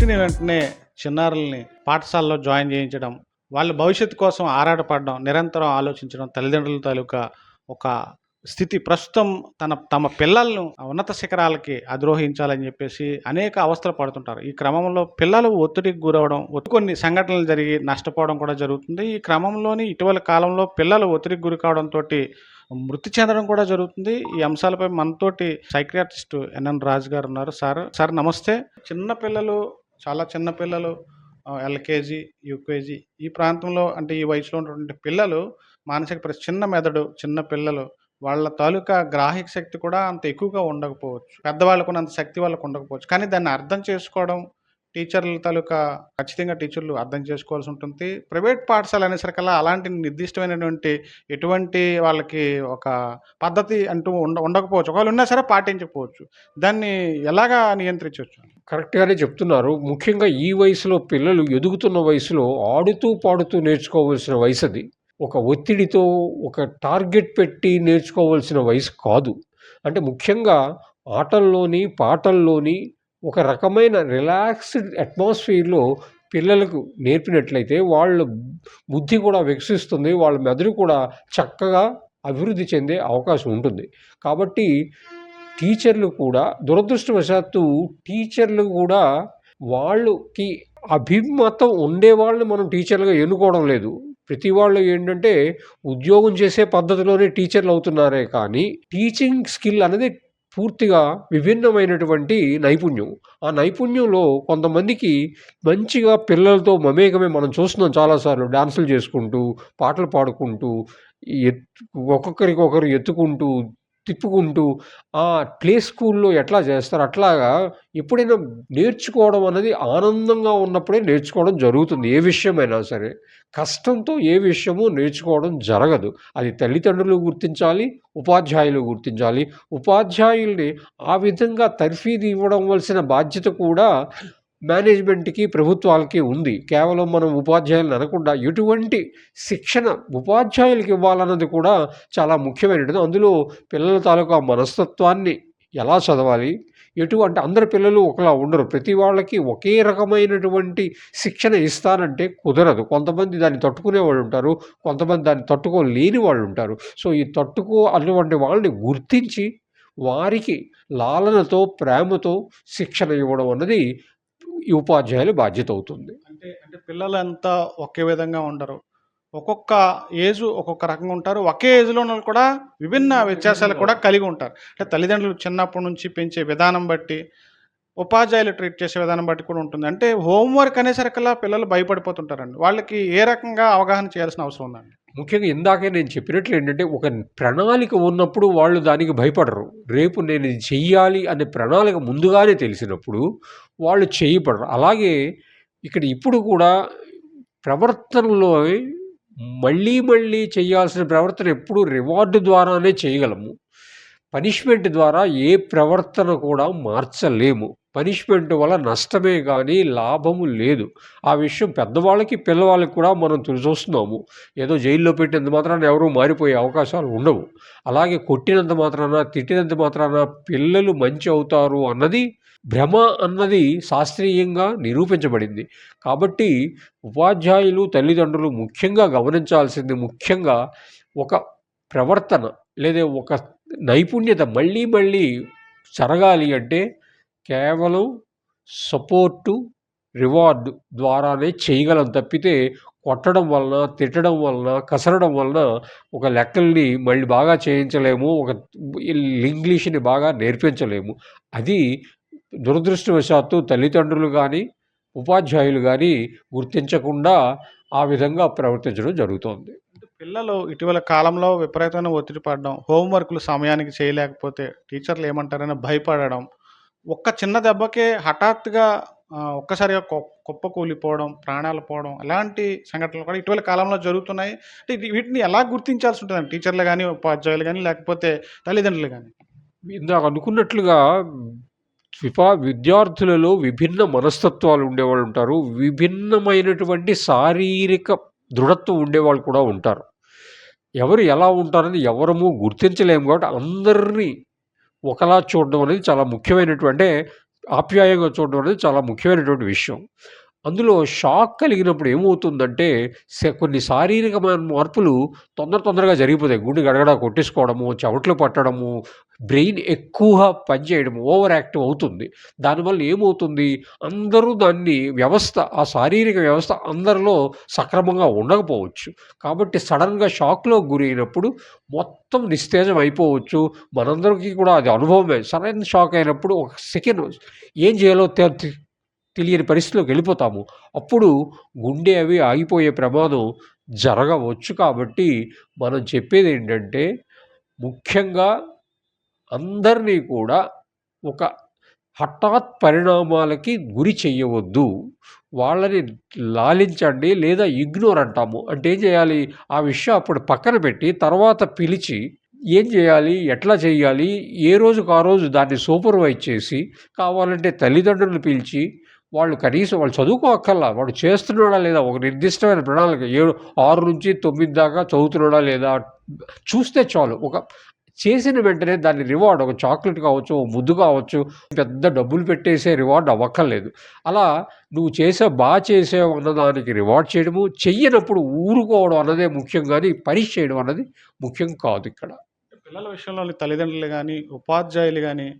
పుట్టిన వెంటనే చిన్నారుల్ని పాఠశాలలో జాయిన్ చేయించడం, వాళ్ళ భవిష్యత్తు కోసం ఆరాటపడడం, నిరంతరం ఆలోచించడం, తల్లిదండ్రుల తాలూకా ఒక స్థితి ప్రస్తుతం తమ పిల్లలను ఉన్నత శిఖరాలకి అధిరోహించాలని చెప్పేసి అనేక అవస్థలు పడుతుంటారు. ఈ క్రమంలో పిల్లలు ఒత్తిడికి గురవ్వడం, కొన్ని సంఘటనలు జరిగి నష్టపోవడం కూడా జరుగుతుంది. ఈ క్రమంలోని ఇటీవల కాలంలో పిల్లలు ఒత్తిడికి గురి కావడంతోటి మృతి చెందడం కూడా జరుగుతుంది. ఈ అంశాలపై మనతోటి సైకియాట్రిస్ట్ ఎన్ఎన్ రాజు గారు ఉన్నారు. సార్ నమస్తే. చాలా చిన్న పిల్లలు ఎల్కేజీ, యూకేజీ ఈ ప్రాంతంలో అంటే ఈ వయసులో ఉన్నటువంటి పిల్లలు చిన్న మెదడు, చిన్న పిల్లలు వాళ్ళ తాలూకా గ్రాహిక శక్తి కూడా అంత ఎక్కువగా ఉండకపోవచ్చు. పెద్దవాళ్ళకున్నంత శక్తి వాళ్ళకు ఉండకపోవచ్చు. కానీ దాన్ని అర్థం చేసుకోవడం టీచర్ల తాలూకా ఖచ్చితంగా టీచర్లు అర్థం చేసుకోవాల్సి ఉంటుంది. ప్రైవేట్ పాఠశాల అనేసరికల్లా అలాంటి నిర్దిష్టమైనటువంటి ఎటువంటి వాళ్ళకి ఒక పద్ధతి అంటూ ఉండకపోవచ్చు. ఒకవేళ ఉన్నా సరే పాటించకపోవచ్చు. దాన్ని ఎలాగా నియంత్రించవచ్చు? కరెక్ట్‌గానే చెప్తున్నారు. ముఖ్యంగా ఈ వయసులో పిల్లలు ఎదుగుతున్న వయసులో ఆడుతూ, పాడుతూ నేర్చుకోవాల్సిన వయసది. ఒక ఒత్తిడితో, ఒక టార్గెట్ పెట్టి నేర్చుకోవాల్సిన వయసు కాదు. అంటే ముఖ్యంగా ఆటల్లోని, పాటల్లోని ఒక రకమైన రిలాక్స్డ్ అట్మాస్ఫియర్‌లో పిల్లలకు నేర్పినట్లయితే వాళ్ళ బుద్ధి కూడా వికసిస్తుంది. వాళ్ళ మెదడు కూడా చక్కగా అభివృద్ధి చెందే అవకాశం ఉంటుంది. కాబట్టి టీచర్లు కూడా దురదృష్టవశాత్తు టీచర్లు కూడా వాళ్ళకి అభిమతం ఉండేవాళ్ళని మనం టీచర్లుగా ఎన్నుకోవడం లేదు. ప్రతి వాళ్ళు ఏంటంటే ఉద్యోగం చేసే పద్ధతిలోనే టీచర్లు అవుతున్నారే కానీ టీచింగ్ స్కిల్ అనేది పూర్తిగా విభిన్నమైనటువంటి నైపుణ్యం. ఆ నైపుణ్యంలో కొంతమందికి మంచిగా పిల్లలతో మమేకమే మనం చూస్తున్నాం చాలాసార్లు డాన్సులు చేసుకుంటూ, పాటలు పాడుకుంటూ, ఒక్కొక్కరికొకరు ఎత్తుకుంటూ, తిప్పుకుంటూ ప్లే స్కూల్లో ఎట్లా చేస్తారో అట్లాగా ఎప్పుడైనా నేర్చుకోవడం అనేది ఆనందంగా ఉన్నప్పుడే నేర్చుకోవడం జరుగుతుంది. ఏ విషయమైనా సరే. కష్టంతో ఏ విషయము నేర్చుకోవడం జరగదు. అది తల్లిదండ్రులు గుర్తించాలి, ఉపాధ్యాయులు గుర్తించాలి. ఉపాధ్యాయుల్ని ఆ విధంగా తర్ఫీదు ఇవ్వవలసిన బాధ్యత కూడా మేనేజ్మెంట్‌కి, ప్రభుత్వాలకి ఉంది. కేవలం మనం ఉపాధ్యాయులను అనకుండా ఎటువంటి శిక్షణ ఉపాధ్యాయులకి ఇవ్వాలన్నది కూడా చాలా ముఖ్యమైనది. అందులో పిల్లల తాలూకా మనస్తత్వాన్ని ఎలా చదవాలి, ఎటువంటి అందరు పిల్లలు ఒకలా ఉండరు. ప్రతి వాళ్ళకి ఒకే రకమైనటువంటి శిక్షణ ఇస్తానంటే కుదరదు. కొంతమంది దాన్ని తట్టుకునే వాళ్ళు ఉంటారు, కొంతమంది దాన్ని తట్టుకోలేని వాళ్ళు ఉంటారు. సో ఈ అటువంటి వాళ్ళని గుర్తించి వారికి లాలనతో, ప్రేమతో శిక్షణ ఇవ్వడం అన్నది ఈ ఉపాధ్యాయుల బాధ్యత అవుతుంది. అంటే పిల్లలంతా ఒకే విధంగా ఉండరు. ఒక్కొక్క ఏజు ఒక్కొక్క రకంగా ఉంటారు. ఒకే ఏజ్‌లో ఉన్నోళ్ళు కూడా విభిన్న వ్యత్యాసాలు కూడా కలిగి ఉంటారు. అంటే తల్లిదండ్రులు చిన్నప్పటి నుంచి పెంచే విధానం బట్టి, ఉపాధ్యాయులు ట్రీట్ చేసే విధానం బట్టి కూడా ఉంటుంది. అంటే హోంవర్క్ అనేసరికల్లా పిల్లలు భయపడిపోతుంటారండి. వాళ్ళకి ఏ రకంగా అవగాహన చేయాల్సిన అవసరం ఉందండి? ముఖ్యంగా ఇందాకే నేను చెప్పినట్లు ఏంటంటే ఒక ప్రణాళిక ఉన్నప్పుడు వాళ్ళు దానికి భయపడరు. రేపు నేను ఇది చెయ్యాలి అనే ప్రణాళిక ముందుగానే తెలిసినప్పుడు వాళ్ళు చేయబడరు. అలాగే ఇక్కడ ఇప్పుడు కూడా ప్రవర్తనలో మళ్ళీ మళ్ళీ చేయాల్సిన ప్రవర్తన ఎప్పుడూ రివార్డ్ ద్వారానే చేయగలము. పనిష్మెంట్ ద్వారా ఏ ప్రవర్తన కూడా మార్చలేము. పనిష్మెంట్ వల్ల నష్టమే కానీ లాభము లేదు. ఆ విషయం పెద్దవాళ్ళకి, పిల్లవాళ్ళకి కూడా మనం చూస్తున్నాము. ఏదో జైల్లో పెట్టినంత మాత్రాన ఎవరూ మారిపోయే అవకాశాలు ఉండవు. అలాగే కొట్టినంత మాత్రాన, తిట్టినంత మాత్రాన పిల్లలు మంచి అవుతారు అన్నది భ్రమ అన్నది శాస్త్రీయంగా నిరూపించబడింది. కాబట్టి ఉపాధ్యాయులు, తల్లిదండ్రులు ముఖ్యంగా గమనించాల్సింది ముఖ్యంగా ఒక ప్రవర్తన లేదా ఒక నైపుణ్యత మళ్ళీ మళ్ళీ జరగాలి అంటే కేవలం సపోర్టు, రివార్డ్ ద్వారానే చేయగలం తప్పితే కొట్టడం వలన, తిట్టడం వలన, కసరడం వలన ఒక లెక్కల్ని మళ్ళీ బాగా చేయించలేము. ఒక ఇంగ్లీష్‌ని బాగా నేర్పించలేము. అది దురదృష్టవశాత్తు తల్లిదండ్రులు కానీ, ఉపాధ్యాయులు కానీ గుర్తించకుండా ఆ విధంగా ప్రవర్తించడం జరుగుతోంది. పిల్లలు ఇటీవల కాలంలో విపరీతమైన ఒత్తిడి పడడం, హోంవర్క్‌లు సమయానికి చేయలేకపోతే టీచర్లు ఏమంటారని భయపడడం, ఒక్క చిన్న దెబ్బకే హఠాత్తుగా ఒక్కసారిగా కుప్పకూలిపోవడం, ప్రాణాలు పోవడం అలాంటి సంఘటనలు కూడా ఇటీవల కాలంలో జరుగుతున్నాయి. అంటే వీటిని ఎలా గుర్తించాల్సి ఉంటుందండి టీచర్లు గానీ, ఉపాధ్యాయులు గానీ, లేకపోతే తల్లిదండ్రులు గానీ? ఇందాక అనుకున్నట్లుగా విద్యార్థులలో విభిన్న మనస్తత్వాలు ఉండేవాళ్ళు ఉంటారు. విభిన్నమైనటువంటి శారీరక దృఢత్వం ఉండేవాళ్ళు కూడా ఉంటారు. ఎవరు ఎలా ఉంటారని ఎవరము గుర్తించలేము కాబట్టి అందరినీ ఒకలా చూడడం అనేది చాలా ముఖ్యమైనటువంటి ఆప్యాయంగా చూడడం అనేది చాలా ముఖ్యమైనటువంటి విషయం. అందులో షాక్ కలిగినప్పుడు ఏమవుతుందంటే, కొన్ని శారీరకమైన మార్పులు తొందరగా జరిగిపోతాయి. గుండె గడగడ కొట్టేసుకోవడము, చెమటలు పట్టడము, బ్రెయిన్ ఎక్కువగా పనిచేయడము, ఓవర్ యాక్టివ్ అవుతుంది. దానివల్ల ఏమవుతుంది, అందరూ దాన్ని ఆ శారీరక వ్యవస్థ అందరిలో సక్రమంగా ఉండకపోవచ్చు. కాబట్టి సడెన్‌గా షాక్‌లోకి గురైనప్పుడు మొత్తం నిస్తేజం అయిపోవచ్చు. మనందరికీ కూడా అది అనుభవమే. సడెన్ షాక్ అయినప్పుడు ఒక సెకండ్ ఏం చేయాలో తెలియని పరిస్థితిలోకి వెళ్ళిపోతాము. అప్పుడు గుండె అవి ఆగిపోయే ప్రమాదం జరగవచ్చు. కాబట్టి మనం చెప్పేదేంటంటే, ముఖ్యంగా అందరినీ కూడా ఒక హఠాత్ పరిణామాలకి గురి చెయ్యవద్దు. వాళ్ళని లాలించండి, లేదా ఇగ్నోర్ అంటాము. అంటే ఏం చేయాలి, ఆ విషయం అప్పుడు పక్కన పెట్టి తర్వాత పిలిచి ఏం చేయాలి, ఎట్లా చేయాలి, ఏ రోజుకి ఆ రోజు దాన్ని సూపర్వైజ్ చేసి, కావాలంటే తల్లిదండ్రులను పిలిచి, కనీసం వాళ్ళు చదువుకోక్కర్లా. వాడు చేస్తున్నాడా లేదా, ఒక నిర్దిష్టమైన ప్రణాళిక 6-9 దాకా చదువుతున్నాడా లేదా చూస్తే చాలు. చేసిన వెంటనే దాన్ని రివార్డ్, ఒక చాక్లెట్ కావచ్చు, ఒక ముద్దు కావచ్చు, పెద్ద డబ్బులు పెట్టేసే రివార్డ్ అవ్వక్కర్లేదు. అలా నువ్వు చేసావు అన్నదానికి రివార్డ్ చేయడము, చెయ్యనప్పుడు ఊరుకోవడం అన్నదే ముఖ్యం గానీ, పనిష్ చేయడం అన్నది ముఖ్యం కాదు ఇక్కడ. పిల్లల విషయంలో తల్లిదండ్రులు గానీ, ఉపాధ్యాయులు గానీ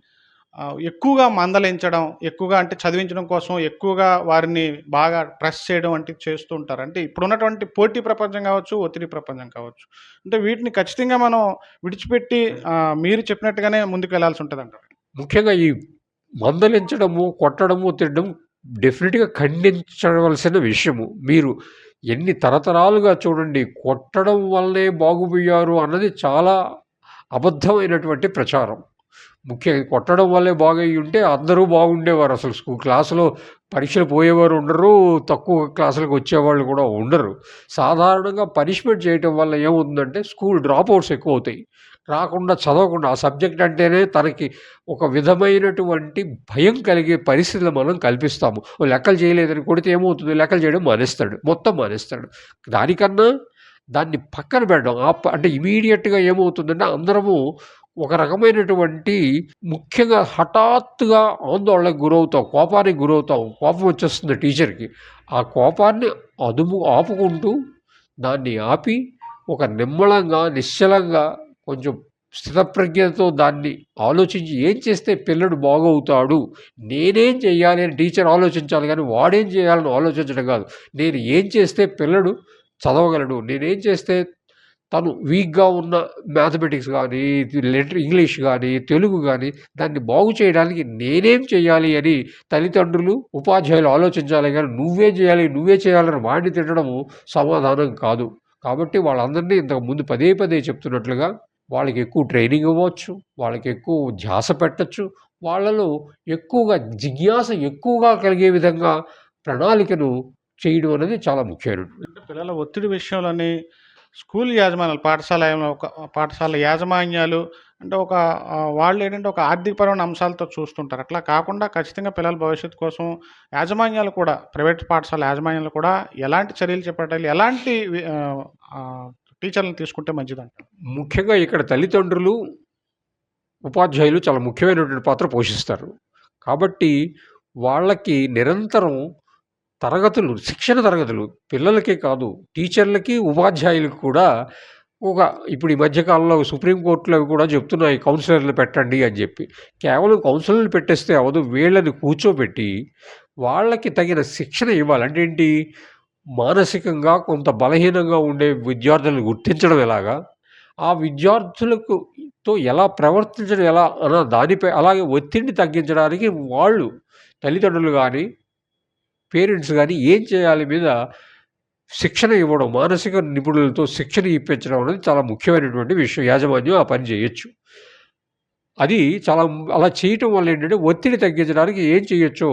ఎక్కువగా మందలించడం, ఎక్కువగా అంటే చదివించడం కోసం ఎక్కువగా వారిని బాగా ప్రెస్ చేయడం వంటివి చేస్తూ ఉంటారు. అంటే ఇప్పుడున్నటువంటి పోటీ ప్రపంచం కావచ్చు, ఒత్తిడి ప్రపంచం కావచ్చు. అంటే వీటిని ఖచ్చితంగా మనం విడిచిపెట్టి మీరు చెప్పినట్టుగానే ముందుకెళ్ళాల్సి ఉంటదంటారు. ముఖ్యంగా ఈ మందలించడము, కొట్టడము, తిట్టడం డెఫినిట్‌గా ఖండించవలసిన విషయము. మీరు ఎన్ని తరతరాలుగా చూడండి, కొట్టడం వల్లే బాగుపోయారు అన్నది చాలా అబద్ధమైనటువంటి ప్రచారం. ముఖ్యంగా కొట్టడం వల్లే బాగయ్యుంటే అందరూ బాగుండేవారు. అసలు క్లాసులో పరీక్షలు పోయేవారు ఉండరు, తక్కువ క్లాసులకు వచ్చేవాళ్ళు కూడా ఉండరు. సాధారణంగా పనిష్మెంట్ చేయటం వల్ల ఏమవుతుందంటే, స్కూల్ డ్రాప్ అవుట్స్ ఎక్కువవుతాయి. రాకుండా, చదవకుండా, ఆ సబ్జెక్ట్ అంటేనే తనకి ఒక విధమైనటువంటి భయం కలిగే పరిస్థితులు మనం కల్పిస్తాము. లెక్కలు చేయలేదని కొడితే ఏమవుతుంది, లెక్కలు చేయడం మానేస్తాడు, మొత్తం మానేస్తాడు. దానికన్నా దాన్ని పక్కన పెట్టడం, అంటే ఇమీడియట్‌గా ఏమవుతుందంటే, అందరము ఒక రకమైనటువంటి ముఖ్యంగా హఠాత్తుగా ఆందోళనకు గురవుతాం, కోపానికి గురవుతాం. కోపం వచ్చేస్తుంది టీచర్‌కి. ఆ కోపాన్ని ఆపుకుంటూ, దాన్ని ఆపి, ఒక నిమ్మళంగా, నిశ్చలంగా, కొంచెం స్థితప్రజ్ఞతో దాన్ని ఆలోచించి ఏం చేస్తే పిల్లడు బాగవుతాడు, నేనేం చెయ్యాలి అని టీచర్ ఆలోచించాలి గానీ, వాడేం చేయాలని ఆలోచించడం కాదు. నేను ఏం చేస్తే పిల్లడు చదవగలడు, నేనేం చేస్తే తను వీక్‌గా ఉన్న మ్యాథమెటిక్స్ గానీ, ఇంగ్లీష్ గానీ, తెలుగు గానీ, దాన్ని బాగు చేయడానికి నేనేం చేయాలి అని తల్లిదండ్రులు, ఉపాధ్యాయులు ఆలోచించాలి గానీ, నువ్వే చేయాలని వాడిని తిట్టడము సమాధానం కాదు. కాబట్టి వాళ్ళందరినీ ఇంతకుముందు పదే చెప్తున్నట్లుగా వాళ్ళకి ఎక్కువ ట్రైనింగ్ ఇవ్వచ్చు, వాళ్ళకి ఎక్కువ ధ్యాస పెట్టొచ్చు, వాళ్ళలో ఎక్కువగా జిజ్ఞాస ఎక్కువగా కలిగే విధంగా ప్రణాళికను చేయడం అనేది చాలా ముఖ్యమైనటువంటి. అంటే పిల్లల ఒత్తిడి విషయంలోని స్కూల్ యాజమాన్యాలు, పాఠశాల యాజమాన్యాలు అంటే వాళ్ళేంటంటే ఒక ఆర్థికపరమైన అంశాలతో చూస్తుంటారు. అట్లా కాకుండా ఖచ్చితంగా పిల్లల భవిష్యత్తు కోసం యాజమాన్యాలు కూడా, ప్రైవేట్ పాఠశాల యాజమాన్యాలు కూడా ఎలాంటి చర్యలు చేపట్టాలి? ఎలాంటి టీచర్‌లను తీసుకుంటే మంచిదంటారు? ముఖ్యంగా ఇక్కడ తల్లిదండ్రులు, ఉపాధ్యాయులు చాలా ముఖ్యమైనటువంటి పాత్ర పోషిస్తారు. కాబట్టి వాళ్ళకి నిరంతరం శిక్షణ తరగతులు పిల్లలకే కాదు, టీచర్లకి, ఉపాధ్యాయులకు కూడా ఇప్పుడు ఈ మధ్య కాలంలో సుప్రీం కోర్టులు అవి కూడా చెప్తున్నాయి, కౌన్సిలర్లు పెట్టండి అని చెప్పి. కేవలం కౌన్సిలర్లు పెట్టేస్తే అవ్వదు. వీళ్ళని కూర్చోబెట్టి వాళ్ళకి తగిన శిక్షణ ఇవ్వాలి. అంటే ఏంటి, మానసికంగా కొంత బలహీనంగా ఉండే విద్యార్థులను గుర్తించడం ఎలాగా, ఆ విద్యార్థులకు ఎలా ప్రవర్తించడం ఎలా అన్న దానిపై, అలాగే ఒత్తిడిని తగ్గించడానికి వాళ్ళు, తల్లిదండ్రులు కానీ, పేరెంట్స్ కానీ ఏం చేయాలి మీద శిక్షణ ఇవ్వడం, మానసిక నిపుణులతో శిక్షణ ఇప్పించడం అనేది చాలా ముఖ్యమైనటువంటి విషయం. యాజమాన్యం ఆ పని చేయొచ్చు. అది అలా చేయటం వల్ల ఏంటంటే, ఒత్తిడి తగ్గించడానికి ఏం చేయొచ్చో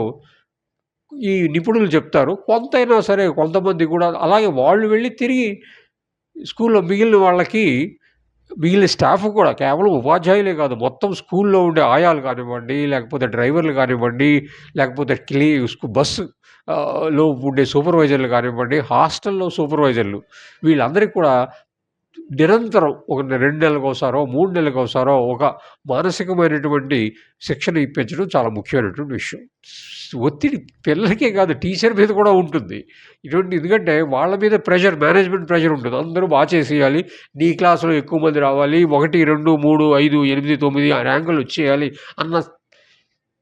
ఈ నిపుణులు చెప్తారు. కొంతైనా సరే కొంతమంది కూడా అలాగే వాళ్ళు వెళ్ళి తిరిగి స్కూల్లో మిగిలిన స్టాఫ్ కూడా, కేవలం ఉపాధ్యాయులే కాదు, మొత్తం స్కూల్లో ఉండే ఆయాలు కానివ్వండి, లేకపోతే డ్రైవర్లు కానివ్వండి, లేకపోతే బస్సు లో ఉండే సూపర్వైజర్లు కానివ్వండి, హాస్టల్లో సూపర్వైజర్లు, వీళ్ళందరికీ కూడా నిరంతరం ఒక 2 నెలలకోసారో, 3 నెలలకోసారో ఒక మానసికమైనటువంటి శిక్షణ ఇప్పించడం చాలా ముఖ్యమైనటువంటి విషయం. ఒత్తిడి పిల్లలకే కాదు టీచర్ మీద కూడా ఉంటుంది. ఎందుకంటే వాళ్ళ మీద ప్రెషర్, మేనేజ్మెంట్ ప్రెషర్ ఉంటుంది. అందరూ చేసేయాలి. నీ క్లాస్‌లో ఎక్కువ మంది రావాలి. 1, 2, 3, 5, 8, 9 ర్యాంకులు వచ్చేయాలి అన్న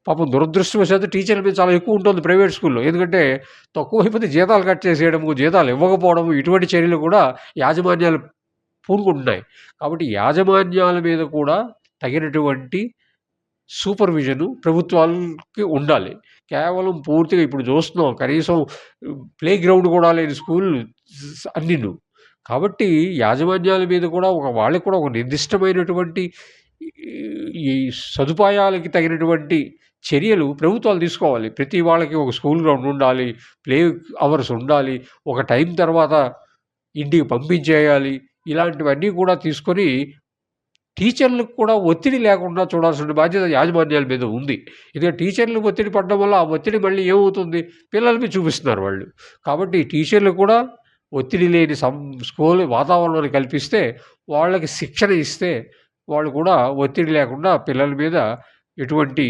పాపం దురదృష్టవశాత్తు టీచర్ల మీద చాలా ఎక్కువ ఉంటుంది ప్రైవేట్ స్కూల్‌లో. ఎందుకంటే తక్కువైపోతే జీతాలు కట్ చేసేయడము, జీతాలు ఇవ్వకపోవడము ఇటువంటి చర్యలు కూడా యాజమాన్యాలు పూనుకుంటున్నాయి. కాబట్టి యాజమాన్యాల మీద కూడా తగినటువంటి సూపర్విజను ప్రభుత్వాలకి ఉండాలి. కేవలం పూర్తిగా ఇప్పుడు చూస్తున్నాం కనీసం ప్లే గ్రౌండ్ కూడా లేని స్కూళ్ళు అన్నీను. కాబట్టి యాజమాన్యాల మీద కూడా వాళ్ళకి కూడా ఒక నిర్దిష్టమైనటువంటి ఈ సదుపాయాలకి తగినటువంటి చర్యలు ప్రభుత్వాలు తీసుకోవాలి. ప్రతి వాళ్ళకి ఒక స్కూల్ గ్రౌండ్ ఉండాలి. ప్లే అవర్స్ ఉండాలి. ఒక టైం తర్వాత ఇంటికి పంపించేయాలి. ఇలాంటివన్నీ కూడా తీసుకొని టీచర్లకు కూడా ఒత్తిడి లేకుండా చూడాల్సిన బాధ్యత యాజమాన్యాల మీద ఉంది. ఎందుకంటే టీచర్లు ఒత్తిడి పడడం వల్ల ఆ ఒత్తిడి మళ్ళీ ఏమవుతుంది? పిల్లల మీద చూపిస్తున్నారు వాళ్ళు. కాబట్టి టీచర్లు కూడా ఒత్తిడి లేని స్కూల్ వాతావరణాన్ని కల్పిస్తే, వాళ్ళకి శిక్షణ ఇస్తే, వాళ్ళు కూడా ఒత్తిడి లేకుండా పిల్లల మీద ఎటువంటి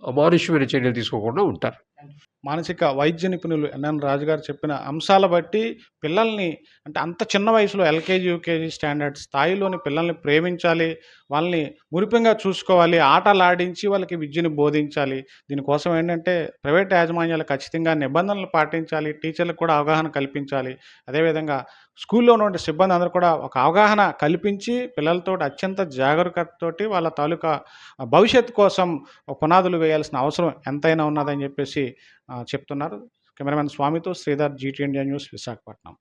అమానుష్యమైన చర్యలు తీసుకోకుండా ఉంటారు. మానసిక వైద్య నిపుణులు ఎన్ఎన్ రాజు గారు చెప్పిన అంశాల బట్టి పిల్లల్ని అంటే అంత చిన్న వయసులో ఎల్‌కేజీ, యూకేజీ స్టాండర్డ్ స్థాయిలోని పిల్లల్ని ప్రేమించాలి. వాళ్ళని మురిపెంగా చూసుకోవాలి. ఆటలాడించి వాళ్ళకి విద్యను బోధించాలి. దీనికోసం ఏంటంటే ప్రైవేట్ యాజమాన్యాలు ఖచ్చితంగా నిబంధనలు పాటించాలి. టీచర్లకు కూడా అవగాహన కల్పించాలి. అదేవిధంగా స్కూల్లో ఉన్నటువంటి సిబ్బంది అందరూ కూడా ఒక అవగాహన కల్పించి పిల్లలతోటి అత్యంత జాగరూకతతోటి వాళ్ళ తాలూకా భవిష్యత్తు కోసం పునాదులు వేయాల్సిన అవసరం ఎంతైనా ఉన్నదని చెప్పేసి చెప్తున్నారు. కెమెరామెన్ స్వామితో Sridhar, GT India news, Visakhapatnam.